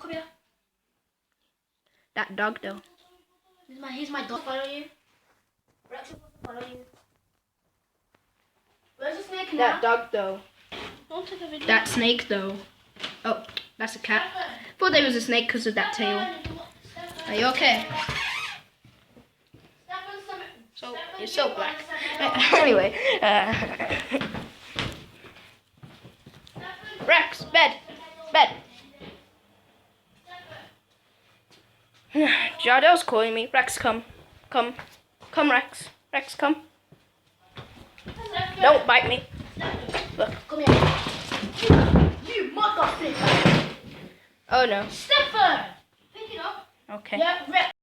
come here. That dog though. Here's my dog. Follow you. Rex will follow you. Where's the snake now? That dog though. Don't take a video. That snake though. Oh, that's a cat. Thought there was a snake because of that tail. Are you okay? So you're so black. Anyway, Rex, bed. Jardell's calling me. Rex, come, Rex. Rex, come. Don't bite me. Look. Come here. You motherfucker. Oh no. Stephen! Pick it up. Okay. Yeah, Rex.